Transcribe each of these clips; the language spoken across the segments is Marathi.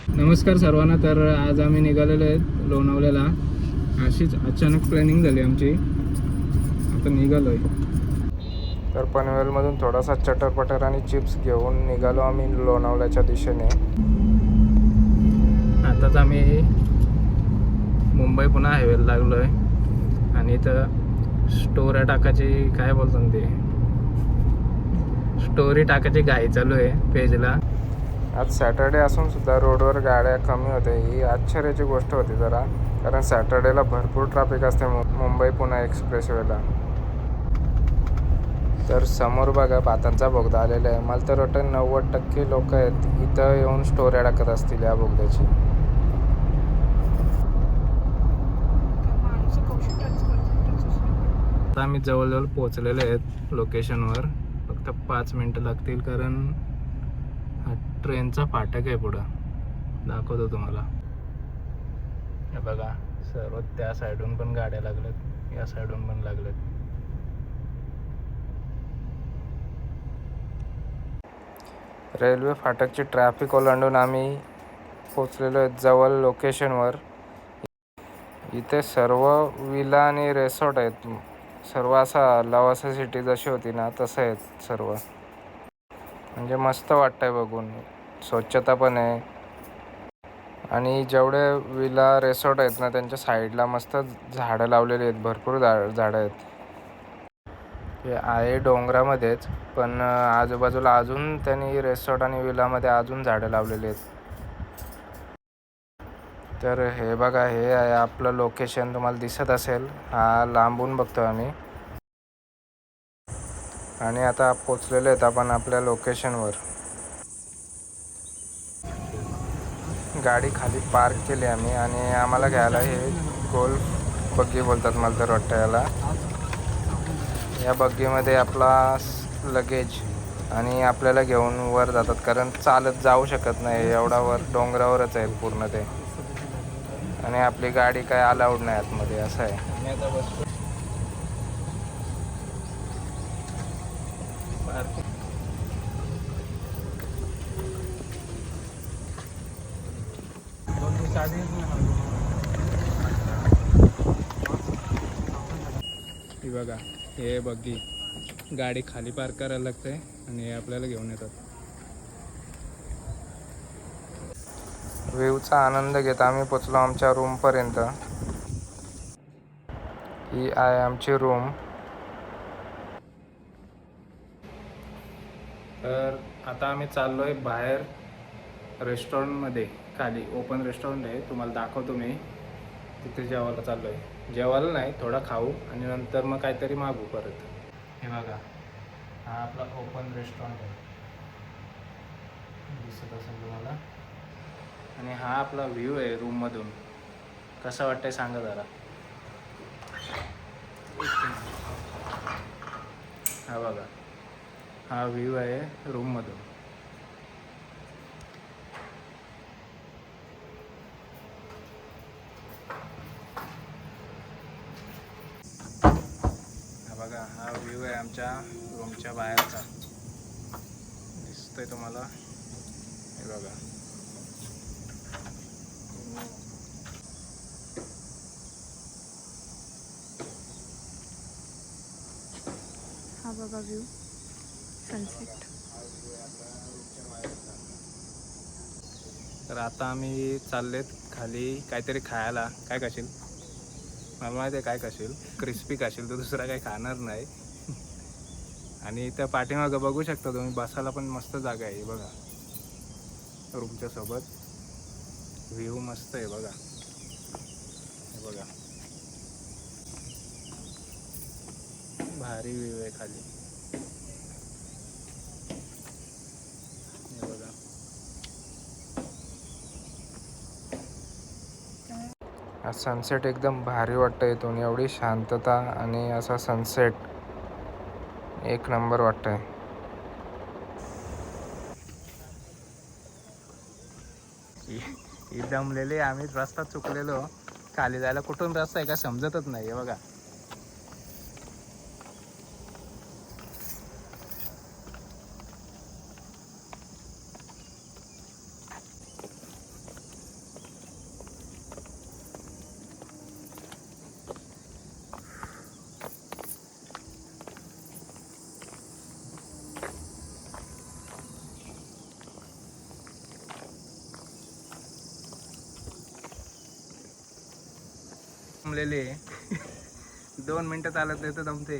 नमस्कार सर्वांना. तर आज आम्ही निघालेलो आहेत लोणावळ्याला. अशीच अचानक प्लॅनिंग झाली आमची. आता निघालो आहे. तर पनवेलमधून थोडासा चटरपटर आणि चिप्स घेऊन निघालो आम्ही लोणावळ्याच्या दिशेने. आताच आम्ही मुंबई पुणे हायवेला लागलो आहे आणि इथं स्टोऱ्या टाकायची काय बोलतात ते स्टोरी टाकायची घाई चालू आहे पेजला. आज सॅटर्डे असून सुद्धा रोडवर गाड्या कमी होते. ही आश्चर्याची गोष्ट होती जरा, कारण सॅटर्डेला भरपूर ट्रॅफिक असते मुंबई पुणे एक्सप्रेसवेला. तर समोर बघा भातांचा बोगदा आलेला आहे. मला तर वाटतं 90% लोक आहेत इथं येऊन स्टोऱ्या टाकत असतील या बोगद्याची. आता आम्ही जवळजवळ पोहोचलेले आहेत लोकेशनवर. फक्त 5 मिनटं लागतील, कारण हा ट्रेनचा फाटक आहे पुढं. दाखवतो तुम्हाला. हे बघा, सर्व त्या साईडून पण गाड्या लागल्यात, या साईडून पण लागल्यात. रेल्वे फाटकची ट्रॅफिक ओलांडून आम्ही पोचलेलो आहेत जवळ लोकेशनवर. इथे सर्व विला आणि रेसॉर्ट आहेत. सर्व असा लवासा सिटी जशी होती ना तसं आहेत सर्व. म्हणजे मस्त वाटतंय बघून. स्वच्छता पण आहे आणि जेवढे विला रेसॉर्ट आहेत ना त्यांच्या साईडला मस्त झाडं लावलेली आहेत. भरपूर झाडं आहेत. हे आहे डोंगरामध्येच, पण आजूबाजूला अजून त्यांनी रेसॉर्ट आणि विलामध्ये अजून झाडं लावलेली आहेत. तर हे बघा, हे आहे आपलं लोकेशन. तुम्हाला दिसत असेल, हा लांबून बघतोय आम्ही. आणि आता पोचलेलो आहेत आपण आपल्या लोकेशनवर. गाडी खाली पार्क केली आम्ही आणि आम्हाला घ्यायला हे गोल्फ बग्गी बोलतात मला तर वाटतं याला. या बग्गीमध्ये आपला लगेज आणि आपल्याला घेऊन वर जातात, कारण चालत जाऊ शकत नाही. एवढा वर डोंगरावरच आहे पूर्ण ते, आणि आपली गाडी काय अलाउड नाही आतमध्ये, असं आहे. ही बघा, हे बग्गी गाडी खाली पार्क करायला लागते आणि हे आपल्याला घेऊन येतात. व्ह्यूचा आनंद घेत आम्ही पोचलो आमच्या रूमपर्यंत. ही आहे आमची रूम. तर आता आम्ही चाललो आहे बाहेर रेस्टॉरंटमध्ये. खाली ओपन रेस्टॉरंट आहे, तुम्हाला दाखवतो मी. तिथे जेवायला चाललो आहे. जेवायला नाही, थोडा खाऊ आणि नंतर मग काहीतरी मागू परत. हे बघा, हा आपला ओपन रेस्टॉरंट आहे, दिसत असेल तुम्हाला. आणि हा आपला व्ह्यू आहे रूममधून. कसा वाटतंय सांगा जरा. हा बघा, हा व्ह्यू आहे रूममधून. हा बघा, हा व्ह्यू आहे आमच्या रूमच्या बाहेरचा. दिसतोय तुम्हाला? हे बघा. हा बघा व्ह्यू, सनसेट. तर आता आम्ही चाललेत खाली काहीतरी खायला. काय खाशील? मला माहिती आहे काय खाशील. क्रिस्पी खाशील, तर दुसरा काही खाणार नाही. आणि इथं पाठीमागं बघू शकता तुम्ही, बसायला पण मस्त जागा आहे. बघा, रूमच्या सोबत व्ह्यू मस्त आहे बघा. हे बघा, भारी व्ह्यू आहे खाली. हे बघा. सनसेट एकदम भारी वाटतं इथून. एवढी शांतता आणि असा सनसेट एक नंबर वाटतंय. ही दमलेले आम्ही, रस्ता चुकलेलो. खाली जायला कुठून रस्ता आहे का समजतच नाही. हे बघा, दमलेली आहे 2 मिनटं चालत नाही तर दमते.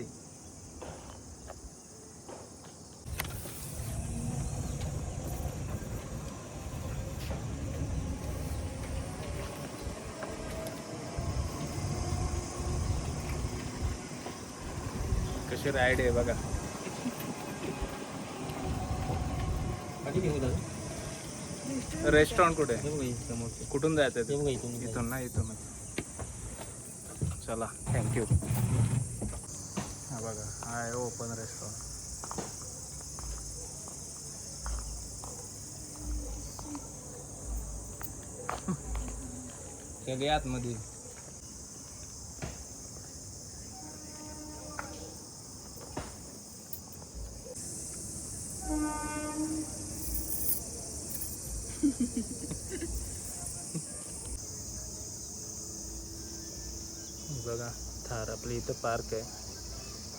कशी राईड आहे बघा. रेस्टॉरंट कुठे आहे? कुठून जायचं आहे? इथून ना, इथून. चला, थँक्यू. हा बघा, हा आहे ओपन रेस्टॉरंट. सगळे आतमध्ये. बघा थार आपली इथं पार्क आहे.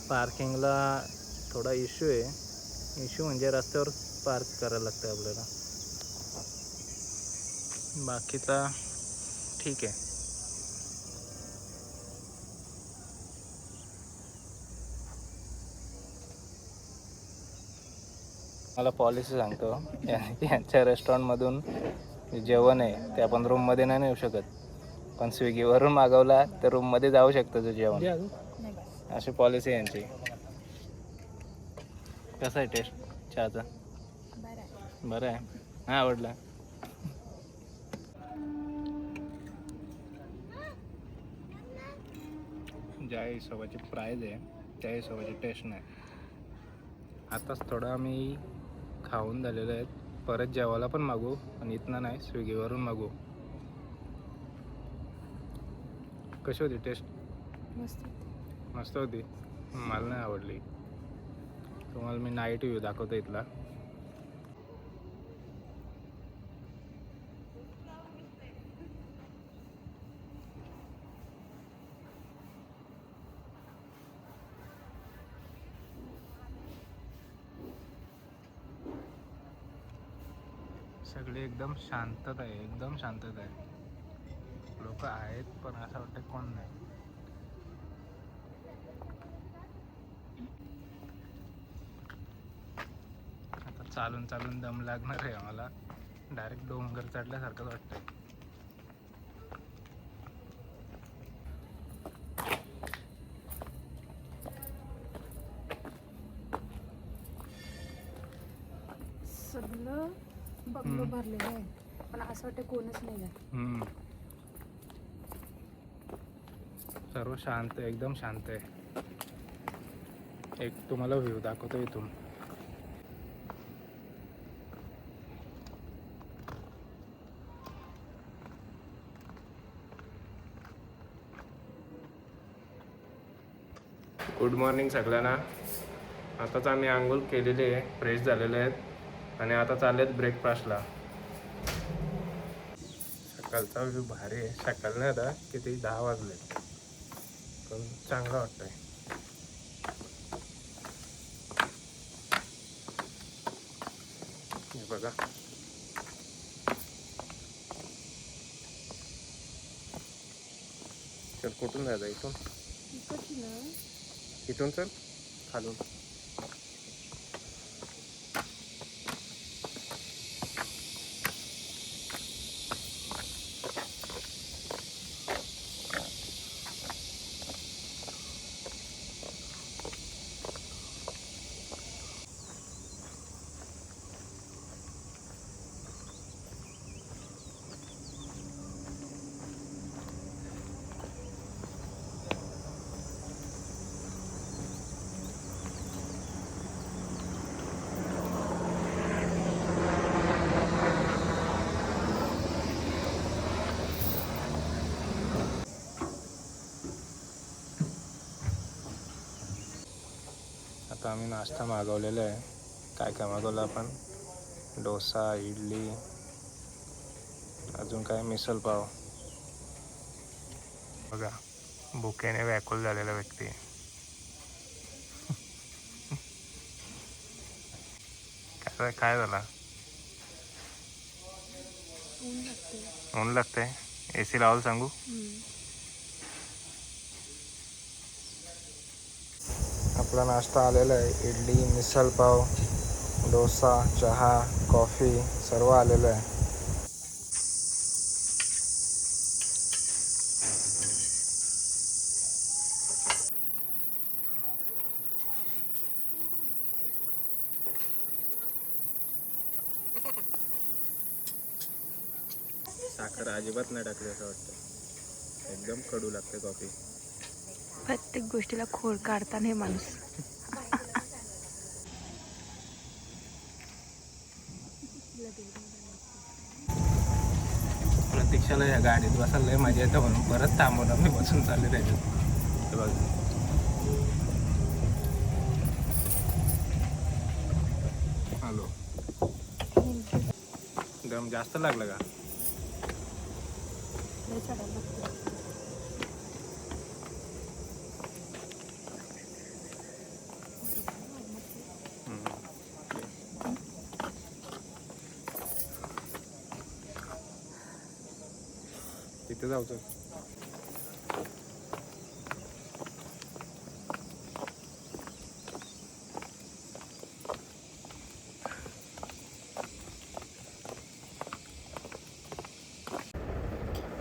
पार्किंगला थोडा इश्यू आहे. इश्यू म्हणजे रस्त्यावर पार्क करायला लागतं आपल्याला. बाकीचा ठीक आहे. मला पॉलिसी सांगतो, यांच्या रेस्टॉरंटमधून जेवण आहे ते आपण रूममध्ये नाही नेऊ शकत, पण स्विगीवरून मागवला तर रूममध्ये जाऊ शकतं ते जेवण. अशी पॉलिसी आहे यांची. कसं आहे टेस्ट चहाचा? बरं आहे. हा, आवडला. ज्या हिशोबाची प्राईज आहे त्या हिशोबाची टेस्ट नाही. आताच थोडं आम्ही खाऊन झालेलं आहे. परत जेवायला पण मागू, पण इथनं नाही, स्विगीवरून मागू. कशी होती टेस्ट? मस्त होती. मला नाही आवडली. तुम्हाला मी नाईट व्ह्यू दाखवतो इथला. सगळे एकदम शांतता आहे, एकदम शांतता आहे. लोक आहेत पण असं वाटतं कोण नाही. आता चालून चालून दम लागणार आहे आम्हाला. डायरेक्ट डोंगर चढल्यासारखंच वाटतंय. सगळं बंगलो भरलेलं आहे, पण असं वाटतं कोणच नाही आहे. सर्व शांत आहे, एकदम शांत आहे. एक तुम्हाला व्ह्यू दाखवतो इथून. गुड मॉर्निंग सगळ्यांना. आताच आम्ही आंघोळ केलेली आहे, फ्रेश झालेले आहेत आणि आता चालले आहेत ब्रेकफास्टला. सकाळचा व्ह्यू भारी आहे. सकाळ नाही आता, किती 10 वाजले, पण चांगलं वाटतंय. हे बघा, चल कुठून जायचं? इथून, इथून चल खालून. आता आम्ही नाश्ता मागवलेला आहे. काय काय मागवलं आपण? डोसा, इडली, अजून काय मिसल पाव. बघा, भुकेने व्याकुल झालेला व्यक्ती. काय झाला? ऊन लागते. AC लावायला सांगू? आपला नाश्ता आलेला आहे. इडली, मिसळ पाव, डोसा, चहा, कॉफी सर्व आलेलं आहे. साखर अजिबात नाही टाकली असं वाटतं. एकदम कडू लागते कॉफी. प्रत्येक गोष्टीला खोड काढता नाही माणूस. प्रतीक्षाला या गाडीत बसायला लय मजा येते म्हणून परत थांबवलं मी बसून चालले त्याच्यात. हे बघ हॅलो, दम जास्त लागला का? लय चढायला लागतं. तिथे जाऊचं.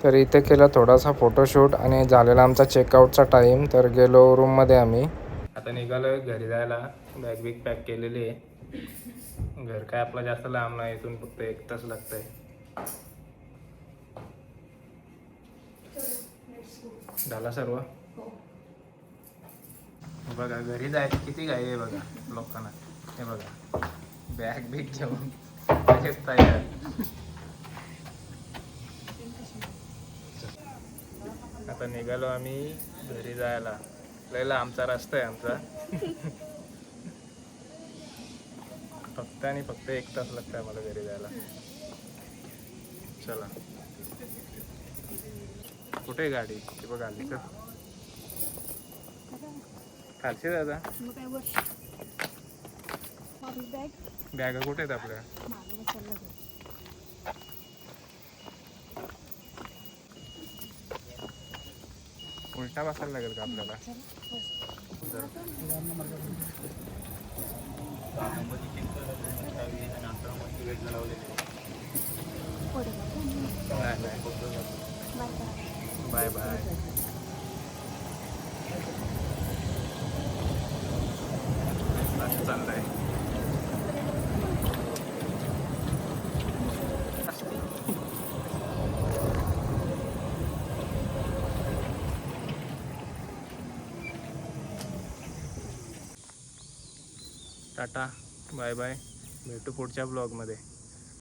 तर इथे केला थोडासा फोटोशूट आणि झालेला आमचा चेकआउटचा टाईम. तर गेलो रूममध्ये आम्ही. आता निघालोय घरी जायला. बॅग बिग पॅक केलेली आहे. घर काय आपलं जास्त लांब नाही, इथून फक्त 1 तास लागतंय. झाला सर्व. बघा घरी जायची किती घाई आहे बघा लोकांना. हे बघा बॅग बिग घेऊन लगेच तयार. आता निघालो आम्ही घरी जायला. लयला आमचा रस्ता आहे आमचा. फक्त आणि फक्त 1 तास लागतंय मला घरी जायला. चला. कुठे आहे गाडी? ती बघ आली. तर खालची दादा मग काय वर आपली बॅग बॅगा कुठे आहेत आपल्या? मागं बसायला लागेल. उलटा बसायला लागेल का आपल्याला? Bye bye. असं चाललंय. Ta-ta bye bye. भेटू पुढच्या ब्लॉगमध्ये.